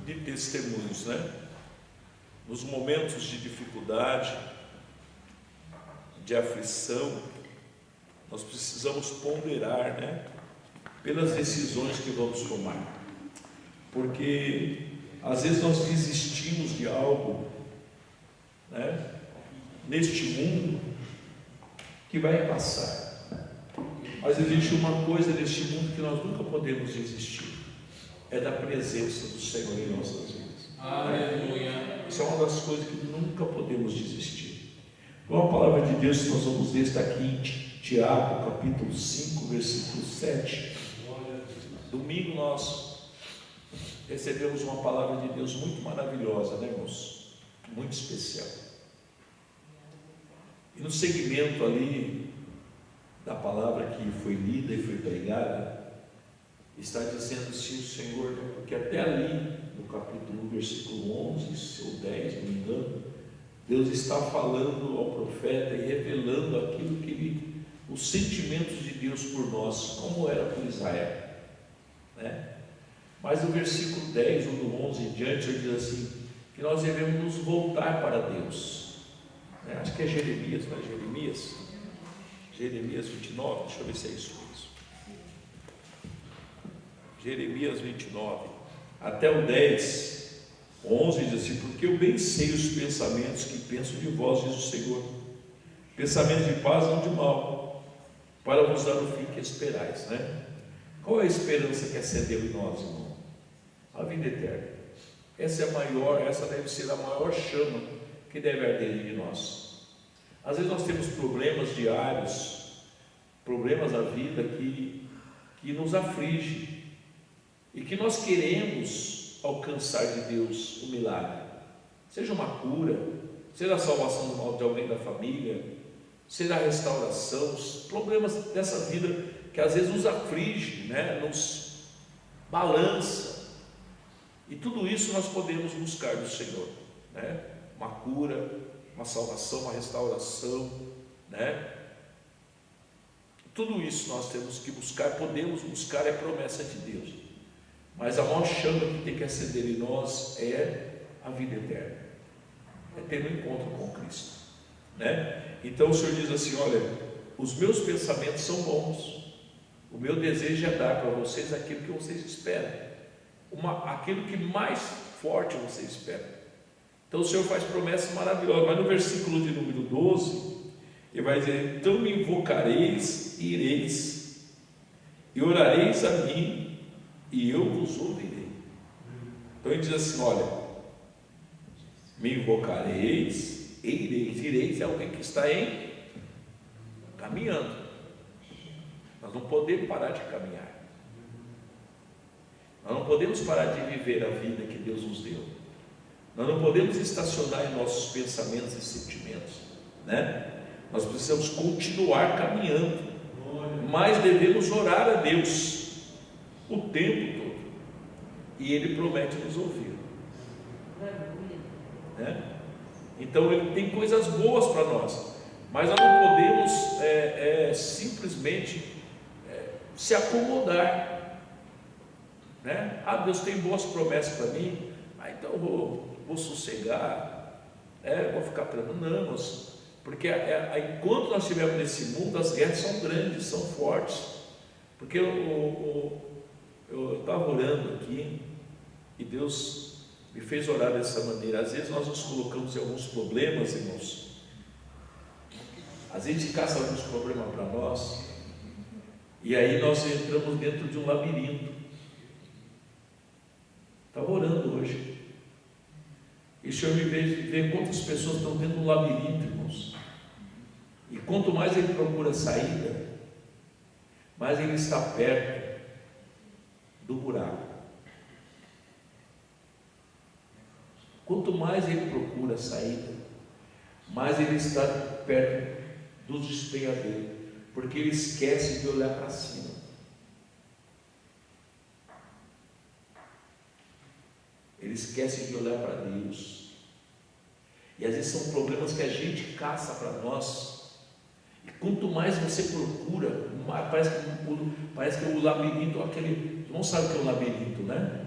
de testemunhos, né? Nos momentos de dificuldade, de aflição, nós precisamos ponderar, né? Pelas decisões que vamos tomar, porque às vezes nós desistimos de algo, né? Neste mundo que vai passar, mas existe uma coisa neste mundo que nós nunca podemos desistir, é da presença do Senhor em nossas vidas. Aleluia. Isso é uma das coisas que nunca podemos desistir. Com a palavra de Deus que nós vamos ler está aqui em Tiago, capítulo 5, versículo 7. Domingo nós recebemos uma palavra de Deus muito maravilhosa, né, irmãos? Muito especial. E no segmento ali da palavra que foi lida e foi pregada, está dizendo assim o Senhor, que até ali, no capítulo 1, versículo 11 ou 10, não me engano, Deus está falando ao profeta e revelando aquilo que os sentimentos de Deus por nós, como era por Israel, né? Mas no versículo 10 ou do 11 em diante, ele diz assim, que nós devemos nos voltar para Deus, né? Acho que é Jeremias, não é Jeremias? Jeremias 29, deixa eu ver se é isso mesmo. Jeremias 29, até o 10, 11 diz assim, porque eu bem sei os pensamentos que penso de vós, diz o Senhor, pensamentos de paz, não de mal, para vos dar o fim que esperais, né? Qual é a esperança que acendeu em nós, irmão? A vida eterna. Essa é a maior, essa deve ser a maior chama que deve arder em nós. Às vezes nós temos problemas diários, problemas da vida que nos aflige e que nós queremos alcançar de Deus o milagre, seja uma cura, seja a salvação de alguém da família, seja a restauração, os problemas dessa vida que às vezes nos aflige, né? Nos balança, e tudo isso nós podemos buscar do Senhor, né? Uma cura, uma salvação, uma restauração, né? Tudo isso nós temos que buscar, podemos buscar, é promessa de Deus, mas a maior chama que tem que acender em nós é a vida eterna, é ter um encontro com Cristo, né? Então o Senhor diz assim, olha, os meus pensamentos são bons, o meu desejo é dar para vocês aquilo que vocês esperam, aquilo que mais forte vocês esperam. Então o Senhor faz promessas maravilhosas, mas no versículo de número 12, ele vai dizer, então me invocareis e ireis, e orareis a mim, e eu vos ouvirei. Então ele diz assim, olha, me invocareis e ireis. Ireis é alguém que está caminhando. Nós não podemos parar de caminhar, nós não podemos parar de viver a vida que Deus nos deu, nós não podemos estacionar em nossos pensamentos e sentimentos, né? Nós precisamos continuar caminhando, mas devemos orar a Deus o tempo todo, e Ele promete nos ouvir, né? Então Ele tem coisas boas para nós, mas nós não podemos simplesmente se acomodar, né? Ah, Deus tem boas promessas para mim, então eu vou sossegar, vou ficar tranquilo. Não, porque enquanto nós estivermos nesse mundo, as guerras são grandes, são fortes, porque eu estava orando aqui, e Deus me fez orar dessa maneira. Às vezes nós nos colocamos em alguns problemas, irmãos, às vezes a gente caça alguns problemas para nós, e aí nós entramos dentro de um labirinto. Estava orando hoje, e o Senhor me vê quantas pessoas estão dentro de um labirinto, irmãos, e quanto mais ele procura saída, mais ele está perto do buraco. Quanto mais ele procura saída, mais ele está perto dos despenhadeiros, porque ele esquece de olhar para cima. Ele esquece de olhar para Deus. E às vezes são problemas que a gente caça para nós. E quanto mais você procura, parece que o labirinto, não sabe o que é o labirinto, né?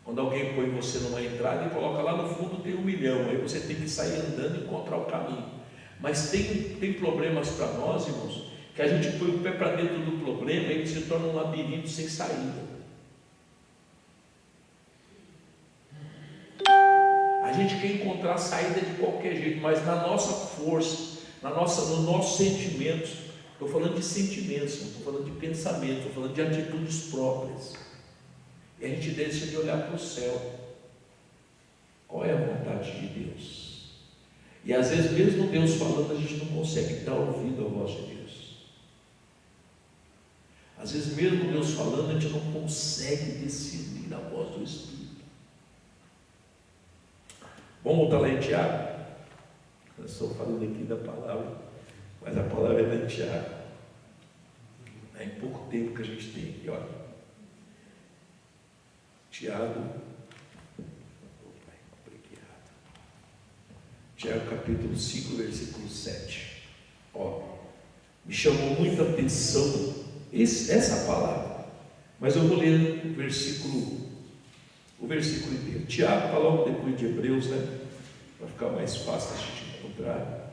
Quando alguém põe você numa entrada e coloca lá no fundo tem 1 milhão, aí você tem que sair andando e encontrar o caminho. Mas tem problemas para nós, irmãos, que a gente põe o pé para dentro do problema e ele se torna um labirinto sem saída. A gente quer encontrar a saída de qualquer jeito, mas na nossa força, nos nossos sentimentos, estou falando de sentimentos, não estou falando de pensamentos, estou falando de atitudes próprias. E a gente deixa de olhar para o céu. Qual é a vontade de Deus? E às vezes, mesmo Deus falando, a gente não consegue dar ouvido à voz de Deus. Às vezes, mesmo Deus falando, a gente não consegue discernir a voz do Espírito. Vamos voltar lá em Tiago. Eu estou falando aqui da palavra, mas a palavra é da Tiago. É em pouco tempo que a gente tem aqui, olha. Tiago, capítulo 5, versículo 7. Me chamou muita atenção essa palavra, mas eu vou ler o versículo inteiro. Tiago está logo depois de Hebreus, né? Para ficar mais fácil a gente encontrar.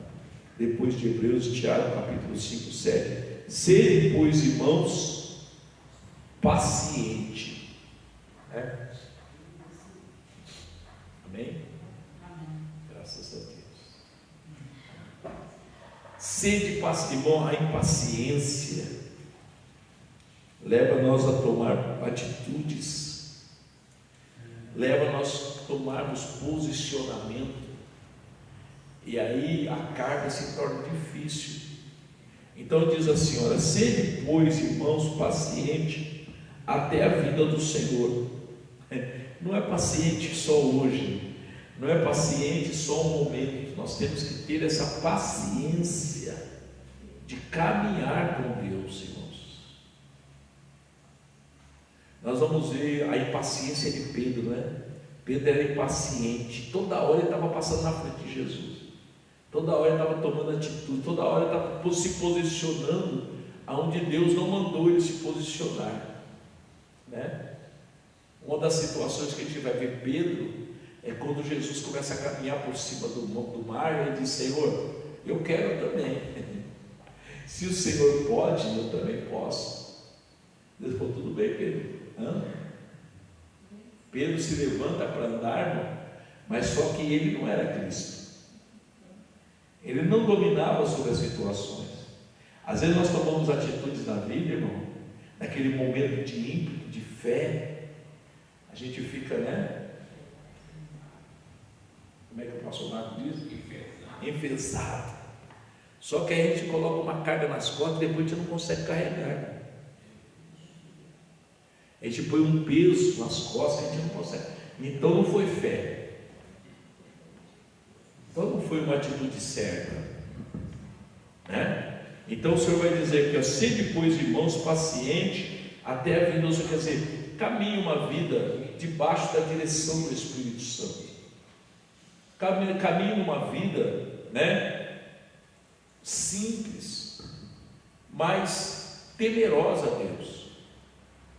Depois de Hebreus, Tiago, capítulo 5, 7. Sede, pois, irmãos, paciente. Amém? Graças a Deus. Sede paciente, irmão, a impaciência leva nós a tomar atitudes, leva nós a tomarmos posicionamento, e aí a carga se torna difícil. Então diz a senhora: sede, pois, irmãos, paciente até a vinda do Senhor. Não é paciente só hoje, não é paciente só um momento. Nós temos que ter essa paciência de caminhar com Deus, irmãos. Nós vamos ver a impaciência de Pedro, né? Pedro era impaciente, toda hora ele estava passando na frente de Jesus, toda hora ele estava tomando atitude, toda hora ele estava se posicionando aonde Deus não mandou ele se posicionar, né? Uma das situações que a gente vai ver Pedro é quando Jesus começa a caminhar por cima do mar, e ele diz: Senhor, eu quero também. Se o Senhor pode, eu também posso. Deus falou: tudo bem, Pedro. Pedro se levanta para andar, mas só que ele não era Cristo. Ele não dominava sobre as situações. Às vezes nós tomamos atitudes na vida, irmão, naquele momento de ímpeto, de fé, a gente fica, né? Como é que o pastor Marco diz? Enfesado. Só que aí a gente coloca uma carga nas costas e depois a gente não consegue carregar. A gente põe um peso nas costas e a gente não consegue. Então não foi fé. Então não foi uma atitude certa, né? Então o Senhor vai dizer que sede, pois, irmãos, paciente até a vinda do Senhor. Quer dizer, caminhe uma vida debaixo da direção do Espírito Santo. Caminhe uma vida, né, simples, mas temerosa a Deus,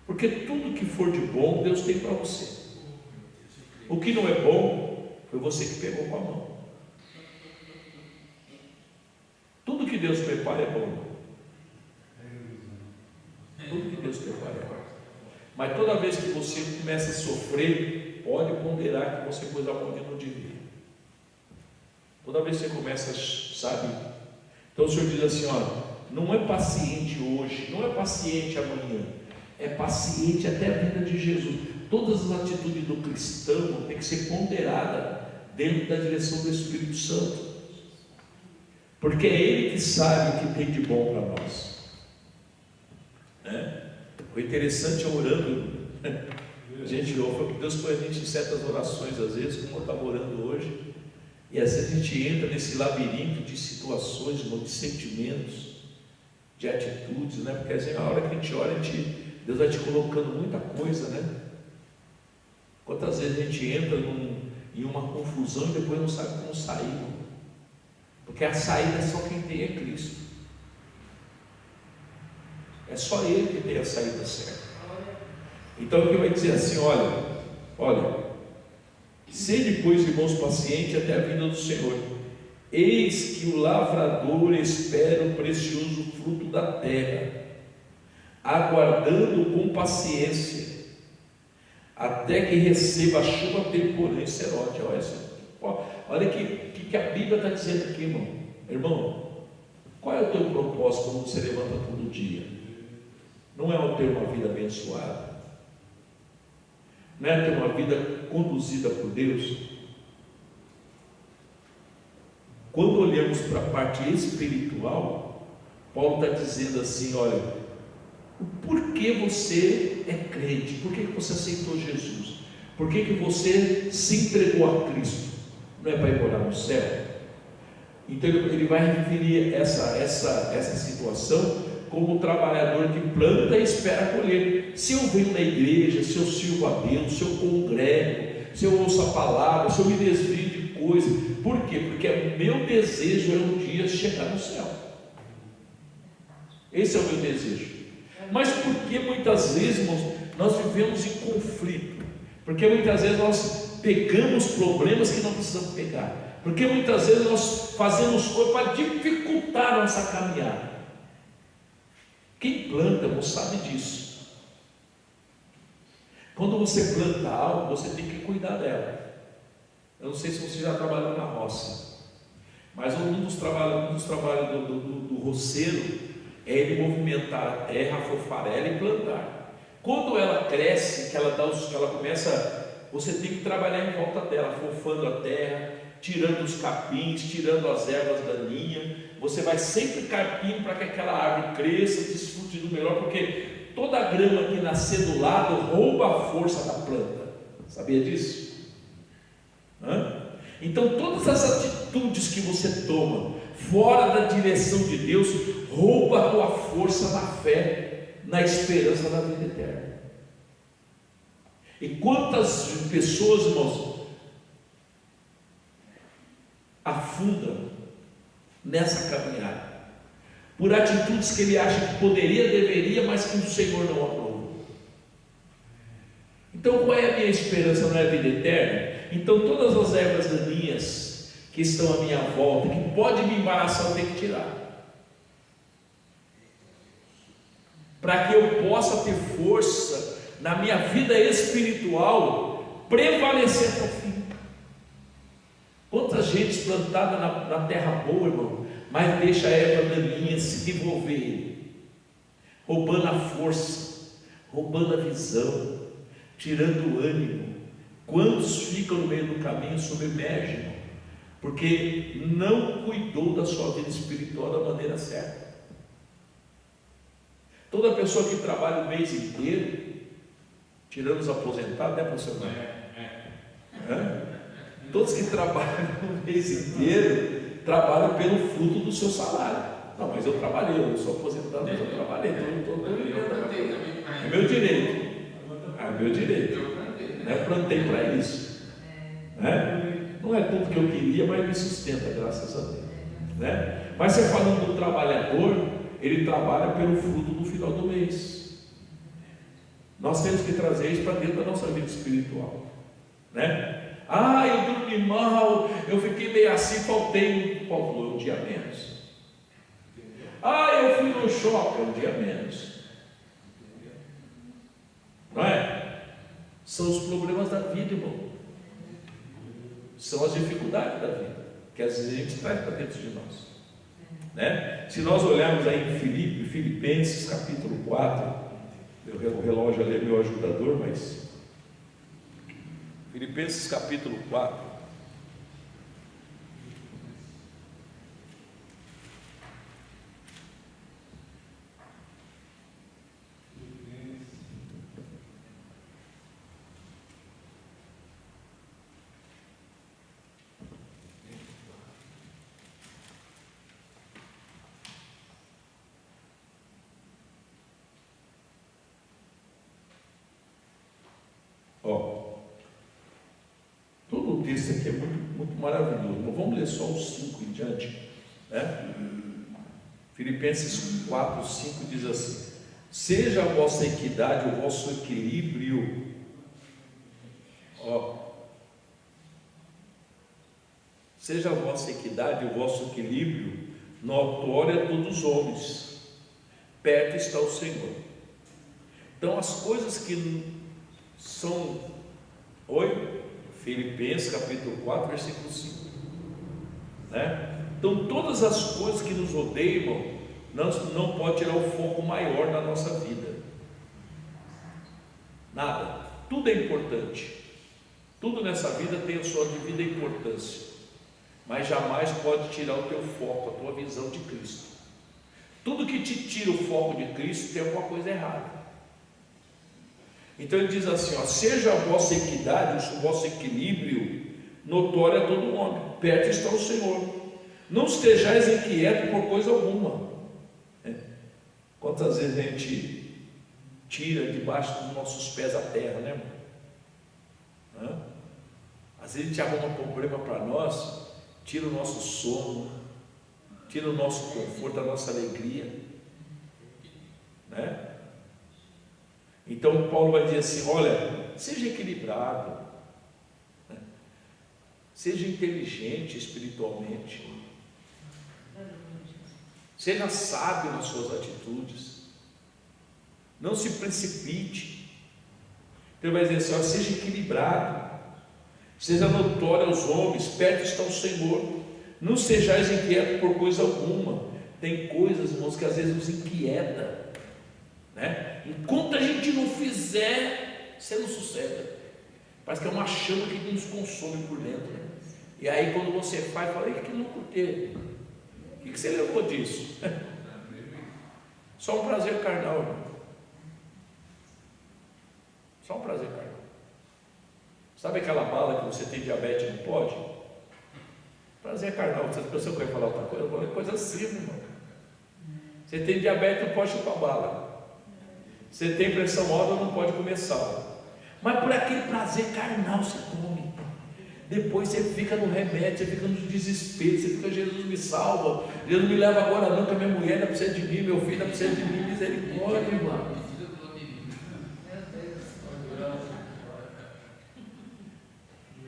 porque tudo que for de bom Deus tem para você. O que não é bom foi você que pegou com a mão. Tudo que Deus prepara é bom. Tudo que Deus prepara é bom. Mas toda vez que você começa a sofrer, pode ponderar que você pôs a mão onde não devia. Toda vez que você começa, sabe? Então o Senhor diz assim: olha, não é paciente hoje, não é paciente amanhã, é paciente até a vinda de Jesus. Todas as atitudes do cristão têm que ser ponderadas dentro da direção do Espírito Santo, porque é Ele que sabe o que tem de bom para nós, né? O interessante é orando, a gente ouve, Deus põe a gente em certas orações, às vezes, como eu estava orando hoje, e às vezes a gente entra nesse labirinto de situações, de sentimentos, de atitudes, né? Porque às vezes, na hora que a gente ora, Deus vai te colocando muita coisa, né? Quantas vezes a gente entra em uma confusão e depois não sabe como sair, porque a saída só quem tem é Cristo. É só Ele que tem a saída certa. Então Ele vai dizer assim: olha, Olha, sede, pois, irmãos, paciente até a vinda do Senhor. Eis que o lavrador espera o precioso fruto da terra, aguardando com paciência, até que receba a chuva temporã e serode. Olha que a Bíblia está dizendo aqui, irmão. Irmão, qual é o teu propósito quando você levanta todo dia? Não é ter uma vida abençoada? Não é ter uma vida conduzida por Deus? Quando olhamos para a parte espiritual, Paulo está dizendo assim: olha, por que você é crente? Por que você aceitou Jesus? Por que você se entregou a Cristo? Não é para ir morar no céu? Então ele vai referir essa situação como o trabalhador que planta e espera colher. Se eu venho na igreja, se eu sirvo a Deus, se eu congrego, se eu ouço a palavra, se eu me desvio de coisa, por quê? Porque o meu desejo é um dia chegar no céu. Esse é o meu desejo. Mas por que muitas vezes, irmãos, nós vivemos em conflito? Porque muitas vezes nós pegamos problemas que não precisamos pegar. Porque muitas vezes nós fazemos coisas para dificultar a nossa caminhada. Quem planta não sabe disso. Quando você planta algo, você tem que cuidar dela. Eu não sei se você já trabalhou na roça, mas um dos trabalhos do roceiro é ele movimentar a terra, a fofarela e plantar. Quando ela cresce, que ela começa, você tem que trabalhar em volta dela, fofando a terra, tirando os capins, tirando as ervas daninhas. Você vai sempre carpindo para que aquela árvore cresça, desfrute do melhor, porque toda a grama que nascer do lado rouba a força da planta. Sabia disso? Então todas as atitudes que você toma fora da direção de Deus rouba a tua força na fé, na esperança da vida eterna. E quantas pessoas, irmãos, afundam nessa caminhada por atitudes que ele acha que poderia, deveria, mas que o Senhor não aprovou. Então qual é a minha esperança? Não é a vida eterna? Então todas as ervas daninhas que estão à minha volta, que pode me embaraçar, eu tenho que tirar, para que eu possa ter força na minha vida espiritual, prevalecer até o fim. Quantas gente plantada na terra boa, irmão, mas deixa a erva daninha se envolver, roubando a força, roubando a visão, tirando o ânimo. Quantos ficam no meio do caminho, submergem, porque não cuidou da sua vida espiritual da maneira certa. Toda pessoa que trabalha o mês inteiro, tirando os aposentados, né, professor? Todos que trabalham o mês inteiro trabalham pelo fruto do seu salário. Não, mas eu trabalhei, eu não sou aposentado, mas eu trabalhei. É meu direito. É meu direito. Plantei para isso. Não é tudo que eu queria, mas me sustenta, graças a Deus. Mas você falando do trabalhador, ele trabalha pelo fruto do final do mês. Nós temos que trazer isso para dentro da nossa vida espiritual. Eu dormi mal, eu fiquei meio assim, faltei um dia a menos. Eu fui no shopping, um dia a menos. Não é? São os problemas da vida, irmão. São as dificuldades da vida, que às vezes a gente traz para dentro de nós. Se nós olharmos aí em Filipenses capítulo 4, o relógio ali é meu ajudador, mas Filipenses capítulo 4. Todo o texto aqui é muito maravilhoso. Mas vamos ler só os 5 em diante. Filipenses 4, 5 diz assim: seja a vossa equidade, o vosso equilíbrio Ó, seja a vossa equidade, o vosso equilíbrio notório a todos os homens, perto está o Senhor. Então as coisas que são, Filipenses capítulo 4, versículo 5, né? Então todas as coisas que nos rodeiam não pode tirar o foco maior na nossa vida, nada, tudo é importante, tudo nessa vida tem a sua devida importância, mas jamais pode tirar o teu foco, a tua visão de Cristo. Tudo que te tira o foco de Cristo tem alguma coisa errada. Então ele diz assim, ó, seja a vossa equidade, o vosso equilíbrio notório a todo homem, perto está o Senhor. Não estejais inquietos por coisa alguma. Quantas vezes a gente tira debaixo dos nossos pés a terra, né, irmão? Às vezes a gente arruma um problema para nós, tira o nosso sono, tira o nosso conforto, a nossa alegria, né? Então Paulo vai dizer assim, olha, seja equilibrado, né? Seja inteligente espiritualmente, seja sábio nas suas atitudes, não se precipite. Então ele vai dizer assim, olha, seja equilibrado, seja notório aos homens, perto está o Senhor, não sejais inquietos por coisa alguma. Tem coisas, irmãos, que às vezes nos inquieta, né? Enquanto a gente não fizer, você não sossega, parece que é uma chama que nos consome por dentro, né? E aí quando você faz, fala, que não curtei, o que você levou disso? Só um prazer carnal, irmão. Só um prazer carnal. Sabe aquela bala que você tem diabetes e não pode? Prazer carnal. Você pensou que eu ia falar outra coisa? Eu falei coisa simples, irmão. Você tem diabetes, não pode chupar bala. Você tem pressão alta, não pode comer sal. Mas por aquele prazer carnal você come. Depois você fica no remédio, você fica no desespero, você fica, Jesus me salva, Jesus me leva agora não, que a minha mulher não precisa de mim, meu filho não precisa de mim, misericórdia, irmão.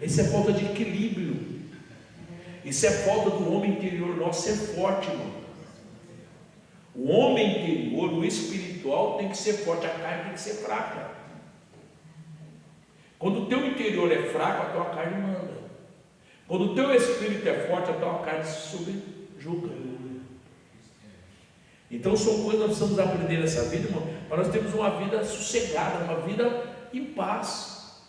Isso é falta de equilíbrio. Isso é falta do homem interior nosso ser forte, irmão. O homem interior, o espiritual tem que ser forte, a carne tem que ser fraca. Quando o teu interior é fraco, a tua carne manda. Quando o teu espírito é forte, a tua carne se subjuga. Então são coisas que nós precisamos aprender nessa vida, irmão, para nós termos uma vida sossegada, uma vida em paz,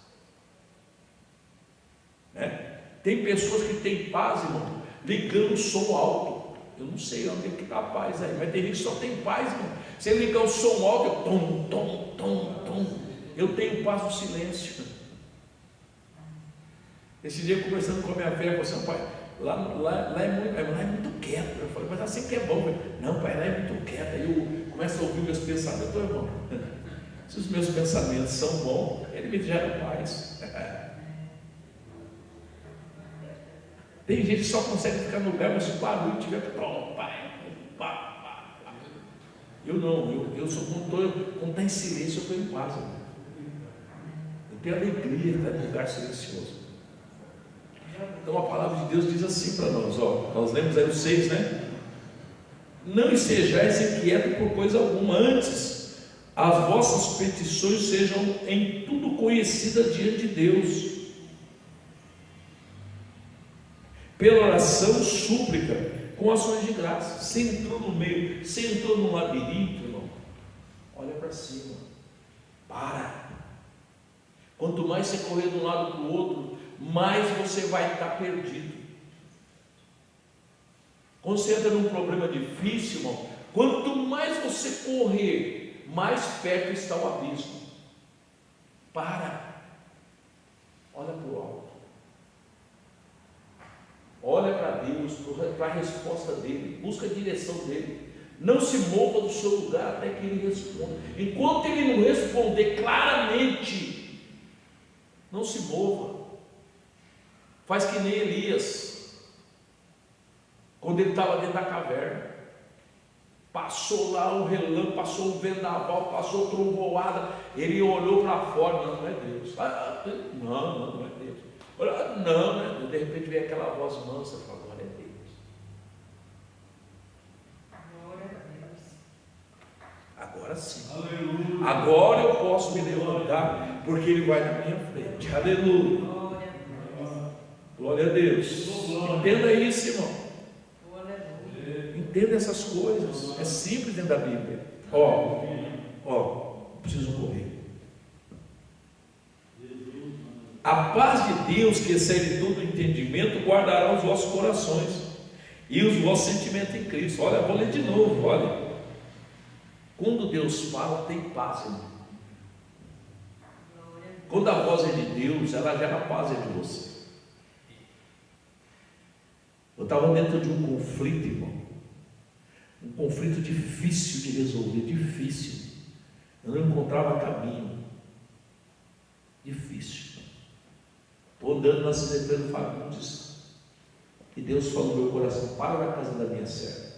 né? Tem pessoas que têm paz, irmão, ligando o som alto. Eu não sei onde é que está a paz aí, mas tem gente que só tem paz, irmão. Se ele ligar o som alto, eu tom, tom, tom, tom. Eu tenho paz no silêncio. Esse dia conversando com a minha filha, eu falei assim, pai, lá é muito quieto. Eu falei, mas assim que é bom. Não, pai, lá é muito quieto. Aí eu começo a ouvir meus pensamentos, irmão. Se os meus pensamentos são bons, ele me gera paz. Tem gente que só consegue ficar no lugar, mas se o barulho tiver, pronto, pai. Eu não, eu sou quando está em silêncio, eu estou em paz. Eu tenho alegria de estar em lugar silencioso. Então a palavra de Deus diz assim para nós, ó, nós lemos aí o 6, né? Não estejais inquietos por coisa alguma, antes as vossas petições sejam em tudo conhecidas diante de Deus, pela oração, súplica, com ações de graça. Você entrou no meio, você entrou num labirinto, irmão, olha para cima, para. Quanto mais você correr de um lado para o outro, mais você vai estar perdido. Quando você entra num problema difícil, irmão, quanto mais você correr, mais perto está o abismo. Para, olha para o alto, olha para Deus, para a resposta dele, busca a direção dele. Não se mova do seu lugar até que ele responda. Enquanto ele não responder claramente, não se mova. Faz que nem Elias, quando ele estava dentro da caverna. Passou lá um relâmpago, passou um vendaval, passou trovoada. Ele olhou para fora, não é Deus. Não é Deus. Não é Deus. De repente veio aquela voz mansa e falou: glória a Deus. Agora sim. Aleluia. Agora eu posso me levantar, porque Ele vai na minha frente. Aleluia. Glória a Deus. Entenda isso, irmão. Entenda essas coisas. É simples dentro da Bíblia. Preciso correr. A paz de Deus, que excede todo entendimento, guardará os vossos corações e os vossos sentimentos em Cristo. Olha, vou ler de novo, olha. Quando Deus fala, tem paz, irmão. Quando a voz é de Deus, ela gera paz em você. Eu estava dentro de um conflito, irmão. Um conflito difícil de resolver, difícil. Eu não encontrava caminho. Difícil. Estou andando na Silveira Fagundes. E Deus falou no meu coração: para na casa da minha serva.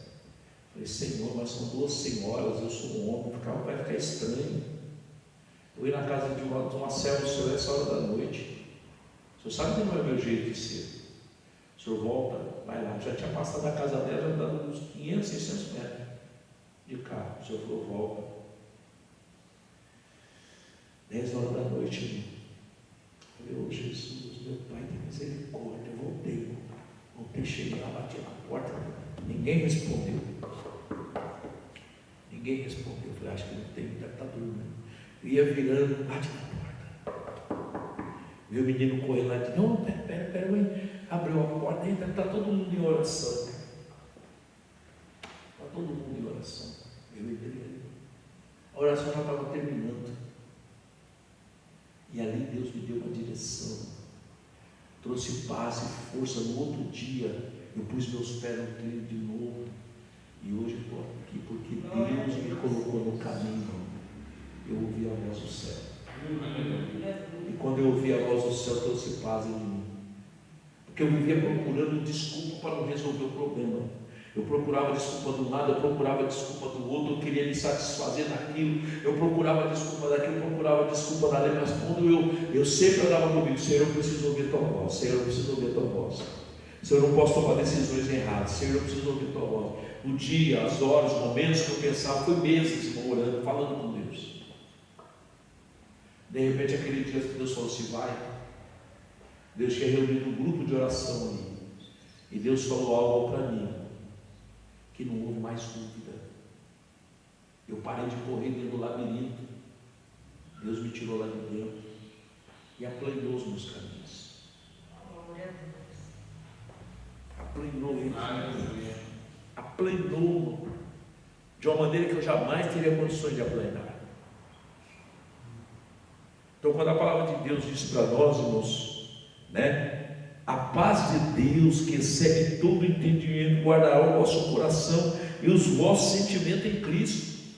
Falei: Senhor, mas são 2 senhoras, eu sou um homem, vai ficar estranho. Eu ia na casa de uma serva do Senhor essa hora da noite. O Senhor sabe que não é meu jeito de ser. O Senhor volta, vai lá. Já tinha passado da casa dela, já dando uns 500, 600 metros de carro. O Senhor falou: volta. 10 horas da noite, eu falei: ô Jesus, meu Pai, tem misericórdia. Eu voltei, cheguei lá, bati na porta, ninguém respondeu. Eu falei: acho que não tem, deve estar dormindo. Eu ia virando, bate na porta. Viu o menino correndo lá e disse: não, pera, mãe. Abriu a porta, entra, está todo mundo em oração. Está todo mundo em oração. Eu entrei ali. A oração já estava terminando. E ali Deus me deu uma direção. Trouxe paz e força. No outro dia, eu pus meus pés no trilho de novo. E hoje eu estou aqui porque Deus me colocou no caminho. Eu ouvi a voz do céu. E quando eu ouvi a voz do céu, trouxe paz em mim. Porque eu vivia procurando desculpa para não resolver o problema. Eu procurava desculpa de um lado, eu procurava desculpa do outro, eu queria me satisfazer naquilo, eu procurava desculpa daquilo, eu procurava desculpa dali, mas quando eu sempre andava comigo: Senhor, eu preciso ouvir tua voz, Senhor, eu preciso ouvir tua voz. Senhor, eu não posso tomar decisões erradas, Senhor, eu preciso ouvir tua voz. O dia, as horas, os momentos que eu pensava, foi meses orando, falando com Deus. De repente, aquele dia, Deus falou assim: vai. Deus tinha reunido um grupo de oração ali. E Deus falou algo para mim, que não houve mais dúvida. Eu parei de correr dentro do labirinto. Deus me tirou lá de dentro e aplanou os meus caminhos. Aplanou ele. Aplanou de uma maneira que eu jamais teria condições de aplanar. Então, quando a palavra de Deus diz para nós, irmãos, a paz de Deus, que excede todo entendimento, guardará o vosso coração e os vossos sentimentos em Cristo.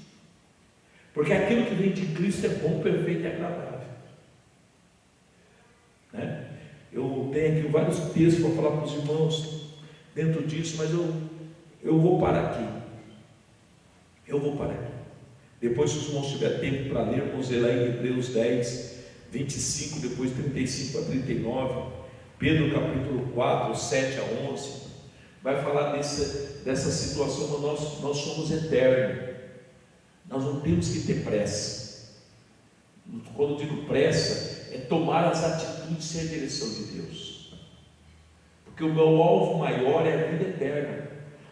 Porque aquilo que vem de Cristo é bom, perfeito e agradável. Eu tenho aqui vários textos para falar para os irmãos dentro disso, mas eu vou parar aqui. Depois, se os irmãos tiverem tempo para ler, vamos ler lá em Hebreus 10, 25, depois 35 a 39, Pedro capítulo 4, 7 a 11, vai falar dessa situação. Nós somos eternos, nós não temos que ter pressa. Quando eu digo pressa, é tomar as atitudes sem a direção de Deus, porque o meu alvo maior é a vida eterna.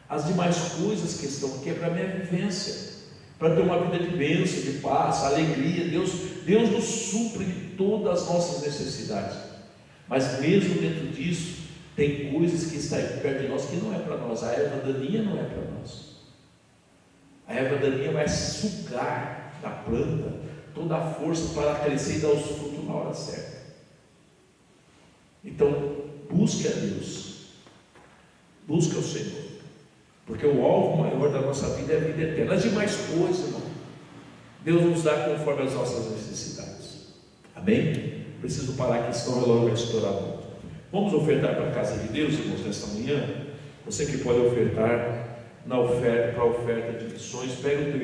As demais coisas que estão aqui é para a minha vivência, para ter uma vida de bênção, de paz, alegria. Deus nos supre de todas as nossas necessidades, mas mesmo dentro disso, tem coisas que estão perto de nós que não é para nós. A erva daninha não é para nós. A erva daninha vai sugar da planta toda a força para ela crescer e dar os frutos na hora certa. Então, busque a Deus, busque ao Senhor, porque o alvo maior da nossa vida é a vida eterna. As demais coisas, irmão, Deus nos dá conforme as nossas necessidades. Amém? Preciso parar aqui, senão o relógio vai estourar muito. Vamos ofertar para a casa de Deus, irmãos, nesta manhã. Você que pode ofertar na oferta, para a oferta de missões. Pega o teu